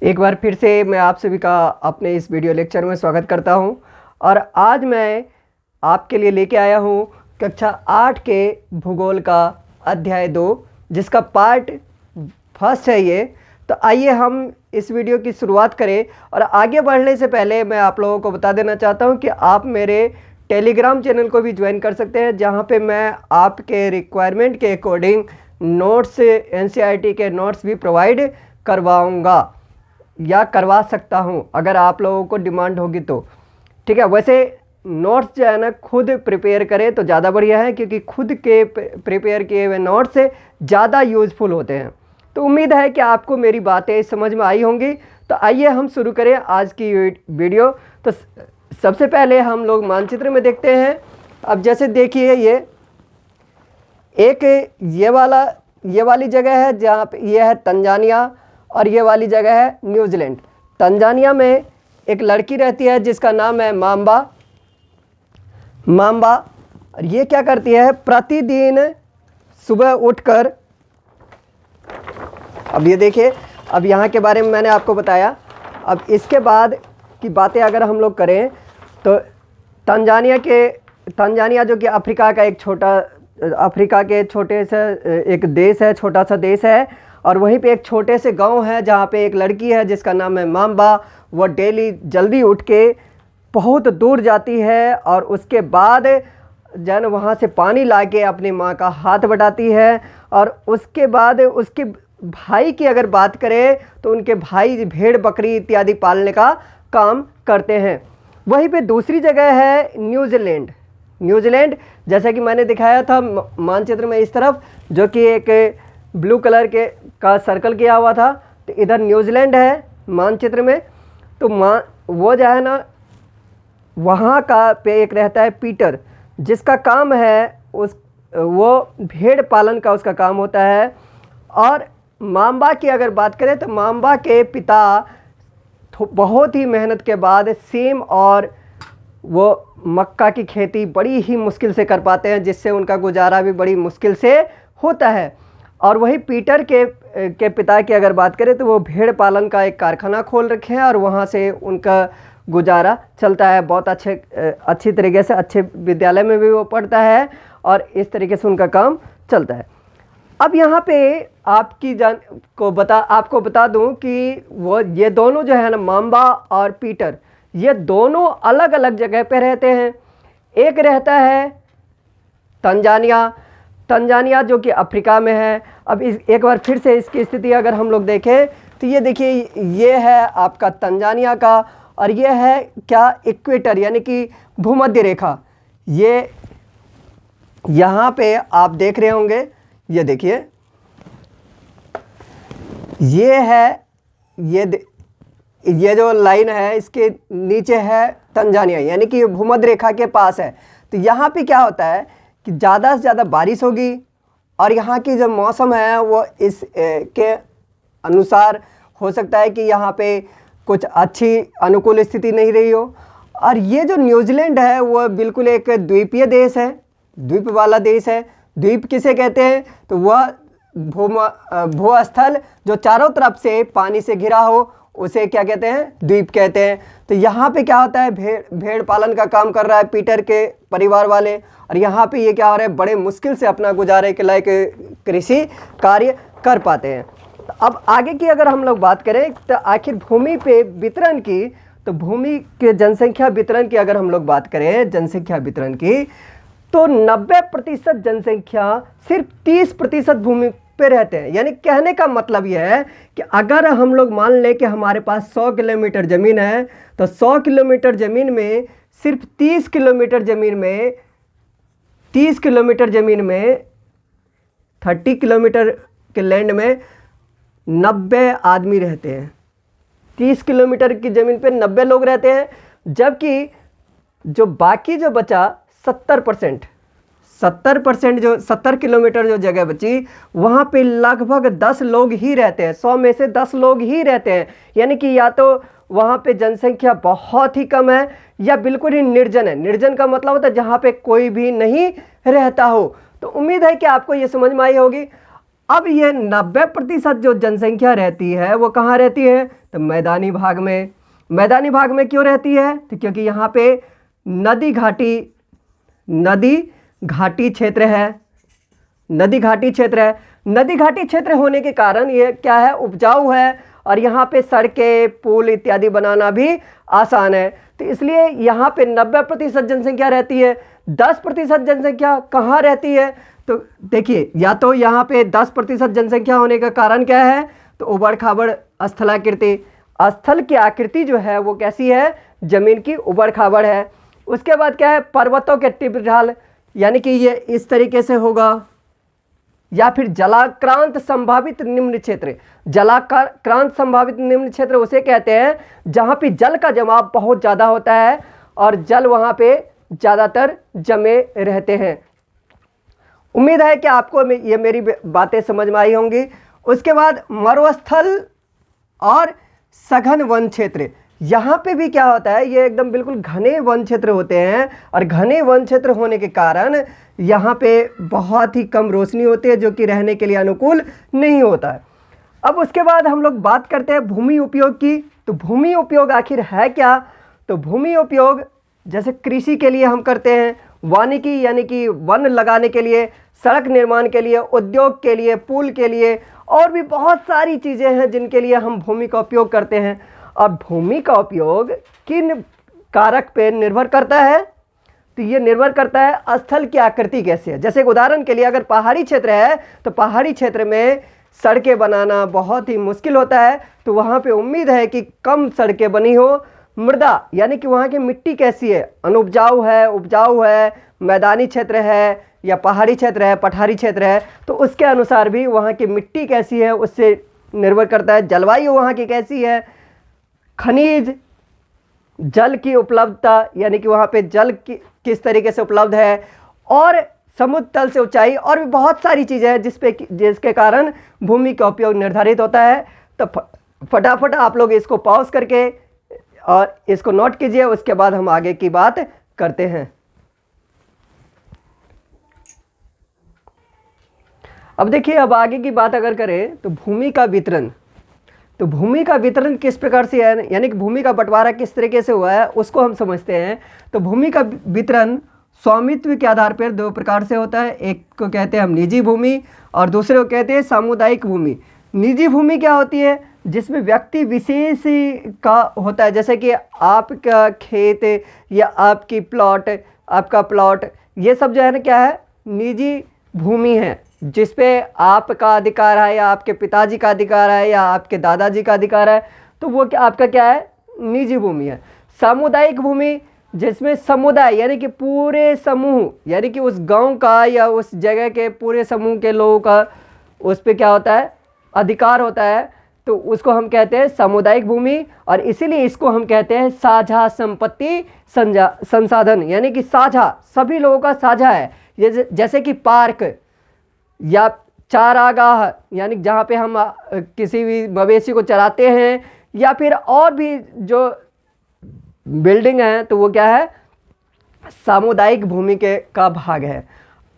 एक बार फिर से मैं आप सभी का अपने इस वीडियो लेक्चर में स्वागत करता हूं। और आज मैं आपके लिए लेके आया हूं कक्षा 8 के भूगोल का अध्याय 2, जिसका पार्ट फर्स्ट है ये। तो आइए हम इस वीडियो की शुरुआत करें। और आगे बढ़ने से पहले मैं आप लोगों को बता देना चाहता हूं कि आप मेरे टेलीग्राम चैनल को भी ज्वाइन कर सकते हैं, जहां पे मैं आपके रिक्वायरमेंट के अकॉर्डिंग नोट्स, एनसीईआरटी के नोट्स भी प्रोवाइड करवाऊंगा या करवा सकता हूं, अगर आप लोगों को डिमांड होगी तो। ठीक है, वैसे नोट्स जो है ना खुद प्रिपेयर करें तो ज़्यादा बढ़िया है, क्योंकि खुद के प्रिपेयर किए हुए नोट्स से ज़्यादा यूज़फुल होते हैं। तो उम्मीद है कि आपको मेरी बातें समझ में आई होंगी। तो आइए हम शुरू करें आज की वीडियो। तो सबसे पहले हम लोग मानचित्र में देखते हैं। अब जैसे देखिए, ये वाली जगह है जहाँ पे ये है तंजानिया, और ये वाली जगह है न्यूजीलैंड। तंजानिया में एक लड़की रहती है जिसका नाम है माम्बा। और ये क्या करती है, प्रतिदिन सुबह उठकर, अब ये देखिए, अब यहाँ के बारे में मैंने आपको बताया। अब इसके बाद की बातें अगर हम लोग करें तो तंजानिया जो कि अफ्रीका के छोटे से एक देश है, छोटा सा देश है। और वहीं पे एक छोटे से गांव है जहाँ पे एक लड़की है जिसका नाम है माम्बा। वह डेली जल्दी उठ के बहुत दूर जाती है और उसके बाद जन वहाँ से पानी लाके अपनी माँ का हाथ बटाती है। और उसके बाद उसके भाई की अगर बात करें तो उनके भाई भेड़ बकरी इत्यादि पालने का काम करते हैं। वहीं पे दूसरी जगह है न्यूजीलैंड, जैसा कि मैंने दिखाया था मानचित्र में इस तरफ, जो कि एक ब्लू कलर का सर्कल किया हुआ था। तो इधर न्यूजीलैंड है मानचित्र में। तो वो जो है ना, वहाँ का पे एक रहता है पीटर, जिसका काम है वो भेड़ पालन का उसका काम होता है। और माम्बा की अगर बात करें तो माम्बा के पिता बहुत ही मेहनत के बाद सेम और वो मक्का की खेती बड़ी ही मुश्किल से कर पाते हैं, जिससे उनका गुजारा भी बड़ी मुश्किल से होता है। और वही पीटर के पिता की अगर बात करें तो वो भेड़ पालन का एक कारखाना खोल रखे हैं और वहाँ से उनका गुजारा चलता है। बहुत अच्छी तरीके से, अच्छे विद्यालय में भी वो पढ़ता है और इस तरीके से उनका काम चलता है। अब यहाँ पे आपको बता दूं कि ये दोनों जो है ना, माम्बा और पीटर, ये दोनों अलग अलग जगह पे रहते हैं। एक रहता है तंजानिया जो कि अफ्रीका में है। अब एक बार फिर से इसकी स्थिति अगर हम लोग देखें तो ये देखिए, ये है आपका तंजानिया का, और ये है क्या, इक्वेटर, यानी कि भूमध्य रेखा। ये यहाँ पे आप देख रहे होंगे, ये देखिए, ये है, ये जो लाइन है इसके नीचे है तंजानिया, यानी कि भूमध्य रेखा के पास है। तो यहाँ पे क्या होता है कि ज़्यादा से ज़्यादा बारिश होगी, और यहाँ की जो मौसम है वो इस के अनुसार हो सकता है कि यहाँ पे कुछ अच्छी अनुकूल स्थिति नहीं रही हो। और ये जो न्यूजीलैंड है वो बिल्कुल एक द्वीपीय देश है, द्वीप वाला देश है। द्वीप किसे कहते हैं, तो वह भूस्थल जो चारों तरफ से पानी से घिरा हो उसे क्या कहते हैं, द्वीप कहते हैं। तो यहाँ पे क्या होता है, भेड़ पालन का काम कर रहा है पीटर के परिवार वाले, और यहाँ पे ये क्या हो रहा है, बड़े मुश्किल से अपना गुजारे के लायक कृषि कार्य कर पाते हैं। तो अब आगे की अगर हम लोग बात करें तो आखिर भूमि पे वितरण की, तो भूमि के जनसंख्या वितरण की अगर हम लोग बात करें, जनसंख्या वितरण की, तो 90% जनसंख्या सिर्फ 30% भूमि पे रहते हैं। यानी कहने का मतलब यह है कि अगर हम लोग मान लें कि हमारे पास 100 किलोमीटर ज़मीन है, तो 100 किलोमीटर ज़मीन में सिर्फ 30 किलोमीटर ज़मीन में 30 किलोमीटर के लैंड में 90 आदमी रहते हैं। 30 किलोमीटर की ज़मीन पे 90 लोग रहते हैं, जबकि जो बाकी जो बचा 70% जो 70 किलोमीटर जो जगह बची, वहाँ पे लगभग 10 लोग ही रहते हैं। 100 में से 10 लोग ही रहते हैं। यानी कि या तो वहाँ पे जनसंख्या बहुत ही कम है या बिल्कुल ही निर्जन है। निर्जन का मतलब होता है जहाँ पे कोई भी नहीं रहता हो। तो उम्मीद है कि आपको ये समझ में आई होगी। अब ये 90% जो जनसंख्या रहती है वो कहाँ रहती है? तो मैदानी भाग में। मैदानी भाग में क्यों रहती है? तो क्योंकि यहाँ पे नदी घाटी क्षेत्र है। नदी घाटी क्षेत्र है। नदी घाटी क्षेत्र होने के कारण ये क्या है? उपजाऊ है, और यहाँ पे सड़कें, पुल इत्यादि बनाना भी आसान है। तो इसलिए यहाँ पे 90% जनसंख्या रहती है। 10% जनसंख्या कहाँ रहती है? तो देखिए, या तो यहाँ पे 10% जनसंख्या होने का कारण क्या है? तो उबड़ खाबड़ स्थलाकृति। स्थल की आकृति जो है वो कैसी है? जमीन की उबड़ खाबड़ है। उसके बाद क्या है? पर्वतों के तीव्र ढाल, यानी कि ये इस तरीके से होगा। या फिर जलाक्रांत संभावित निम्न क्षेत्र। जलाक्रांत संभावित निम्न क्षेत्र उसे कहते हैं जहां पे जल का जमाव बहुत ज़्यादा होता है और जल वहां पे ज़्यादातर जमे रहते हैं। उम्मीद है कि आपको ये मेरी बातें समझ में आई होंगी। उसके बाद मरुस्थल और सघन वन क्षेत्र। यहाँ पे भी क्या होता है? ये एकदम बिल्कुल घने वन क्षेत्र होते हैं, और घने वन क्षेत्र होने के कारण यहाँ पे बहुत ही कम रोशनी होती है, जो कि रहने के लिए अनुकूल नहीं होता है। अब उसके बाद हम लोग बात करते हैं भूमि उपयोग की। तो भूमि उपयोग आखिर है क्या? तो भूमि उपयोग जैसे कृषि के लिए हम करते हैं, वानिकी यानी कि वन लगाने के लिए, सड़क निर्माण के लिए, उद्योग के लिए, पुल के लिए, और भी बहुत सारी चीज़ें हैं जिनके लिए हम भूमि का उपयोग करते हैं। अब भूमि का उपयोग किन कारक पे निर्भर करता है? तो ये निर्भर करता है स्थल की आकृति कैसी है। जैसे एक उदाहरण के लिए, अगर पहाड़ी क्षेत्र है तो पहाड़ी क्षेत्र में सड़कें बनाना बहुत ही मुश्किल होता है, तो वहाँ पे उम्मीद है कि कम सड़कें बनी हो। मृदा यानी कि वहाँ की मिट्टी कैसी है? अनुपजाऊ है, उपजाऊ है, मैदानी क्षेत्र है, या पहाड़ी क्षेत्र है, पठारी क्षेत्र है, तो उसके अनुसार भी वहाँ की मिट्टी कैसी है उससे निर्भर करता है। जलवायु वहाँ की कैसी है, खनिज, जल की उपलब्धता यानी कि वहाँ पे जल किस तरीके से उपलब्ध है, और समुद्र तल से ऊंचाई, और भी बहुत सारी चीज़ें हैं जिसके कारण भूमि का उपयोग निर्धारित होता है। तो फटाफट आप लोग इसको पॉज करके और इसको नोट कीजिए, उसके बाद हम आगे की बात करते हैं। अब देखिए, अब आगे की बात अगर करें तो भूमि का वितरण। तो भूमि का वितरण किस प्रकार से है, यानी कि भूमि का बंटवारा किस तरीके से हुआ है उसको हम समझते हैं। तो भूमि का वितरण स्वामित्व के आधार पर दो प्रकार से होता है। एक को कहते हैं हम निजी भूमि, और दूसरे को कहते हैं सामुदायिक भूमि। निजी भूमि क्या होती है? जिसमें व्यक्ति विशेष का होता है, जैसे कि आपका खेत या आपकी प्लॉट, आपका प्लॉट, ये सब जो है ना क्या है? निजी भूमि है, जिसपे आपका अधिकार है, या आपके पिताजी का अधिकार है, या आपके दादाजी का अधिकार है, तो वो क्या आपका क्या है? निजी भूमि है। सामुदायिक भूमि, जिसमें समुदाय यानी कि पूरे समूह, यानी कि उस गांव का या उस जगह के पूरे समूह के लोगों का उस पर क्या होता है? अधिकार होता है, तो उसको हम कहते हैं सामुदायिक भूमि। और इसीलिए इसको हम कहते हैं साझा संपत्ति संसाधन, यानी कि साझा, सभी लोगों का साझा है। ये जैसे कि पार्क या चारागाह, यानी जहाँ पे हम किसी भी मवेशी को चराते हैं, या फिर और भी जो बिल्डिंग है, तो वो क्या है? सामुदायिक भूमि का भाग है।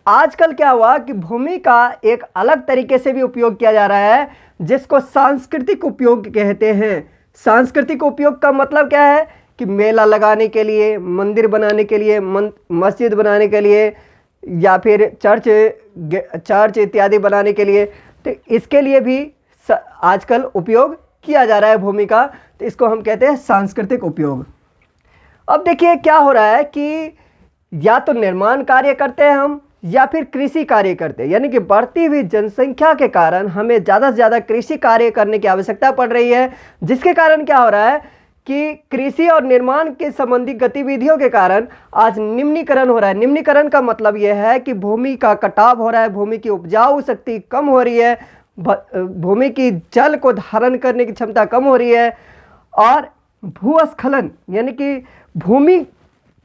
आजकल क्या हुआ कि भूमि का एक अलग तरीके से भी उपयोग किया जा रहा है, जिसको सांस्कृतिक उपयोग कहते हैं। सांस्कृतिक उपयोग का मतलब क्या है? कि मेला लगाने के लिए, मंदिर बनाने के लिए, मस्जिद बनाने के लिए, या फिर चर्च इत्यादि बनाने के लिए, तो इसके लिए भी आजकल उपयोग किया जा रहा है भूमि का। तो इसको हम कहते हैं सांस्कृतिक उपयोग। अब देखिए क्या हो रहा है कि या तो निर्माण कार्य करते हैं हम, या फिर कृषि कार्य करते हैं, यानी कि बढ़ती हुई जनसंख्या के कारण हमें ज़्यादा से ज़्यादा कृषि कार्य करने की आवश्यकता पड़ रही है, जिसके कारण क्या हो रहा है कि कृषि और निर्माण के संबंधी गतिविधियों के कारण आज निम्नीकरण हो रहा है। निम्नीकरण का मतलब यह है कि भूमि का कटाव हो रहा है, भूमि की उपजाऊ शक्ति कम हो रही है, भूमि की जल को धारण करने की क्षमता कम हो रही है, और भूस्खलन यानी कि भूमि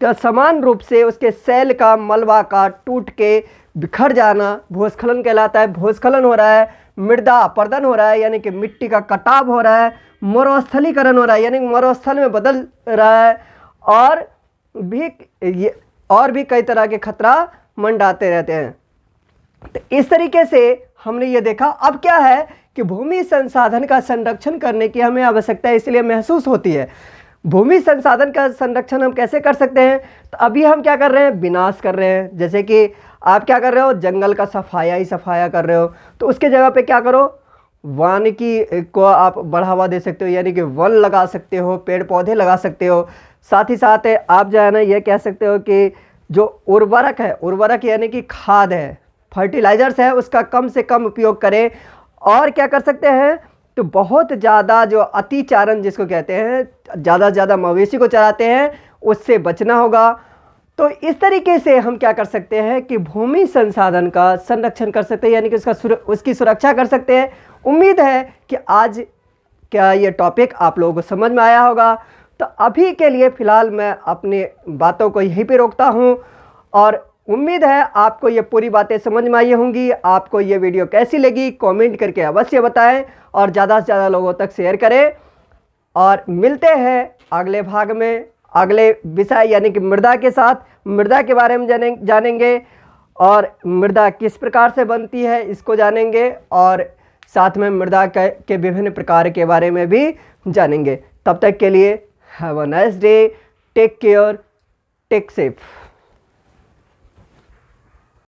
का समान रूप से उसके शैल का, मलबा का टूट के बिखर जाना भूस्खलन कहलाता है। भूस्खलन हो रहा है, मृदा अपरदन हो रहा है, यानी कि मिट्टी का कटाव हो रहा है, मरुस्थलीकरण हो रहा है, यानी मरुस्थल में बदल रहा है, और भी कई तरह के खतरा मंडराते रहते हैं। तो इस तरीके से हमने ये देखा। अब क्या है कि भूमि संसाधन का संरक्षण करने की हमें आवश्यकता इसलिए महसूस होती है। भूमि संसाधन का संरक्षण हम कैसे कर सकते हैं? तो अभी हम क्या कर रहे हैं? विनाश कर रहे हैं। जैसे कि आप क्या कर रहे हो? जंगल का सफाया ही सफाया कर रहे हो। तो उसके जगह पे क्या करो? वानिकी को आप बढ़ावा दे सकते हो, यानी कि वन लगा सकते हो, पेड़ पौधे लगा सकते हो। साथ ही साथ आप जो है ना ये कह सकते हो कि जो उर्वरक है, उर्वरक यानी कि खाद है, फर्टिलाइजर्स है, उसका कम से कम उपयोग करें। और क्या कर सकते हैं? तो बहुत ज़्यादा जो अतिचारण जिसको कहते हैं, ज़्यादा से ज़्यादा मवेशी को चराते हैं, उससे बचना होगा। तो इस तरीके से हम क्या कर सकते हैं कि भूमि संसाधन का संरक्षण कर सकते हैं, यानी कि उसकी सुरक्षा कर सकते हैं। उम्मीद है कि आज क्या ये टॉपिक आप लोगों को समझ में आया होगा। तो अभी के लिए फ़िलहाल मैं अपनी बातों को यहीं पे रोकता हूँ और उम्मीद है आपको ये पूरी बातें समझ में आई होंगी। आपको ये वीडियो कैसी लगी कमेंट करके अवश्य बताएं और ज़्यादा से ज़्यादा लोगों तक शेयर करें। और मिलते हैं अगले भाग में अगले विषय यानी कि मृदा के साथ। मृदा के बारे में जानेंगे और मृदा किस प्रकार से बनती है इसको जानेंगे, और साथ में मृदा के विभिन्न प्रकार के बारे में भी जानेंगे। तब तक के लिए have a nice day, take care, take safe.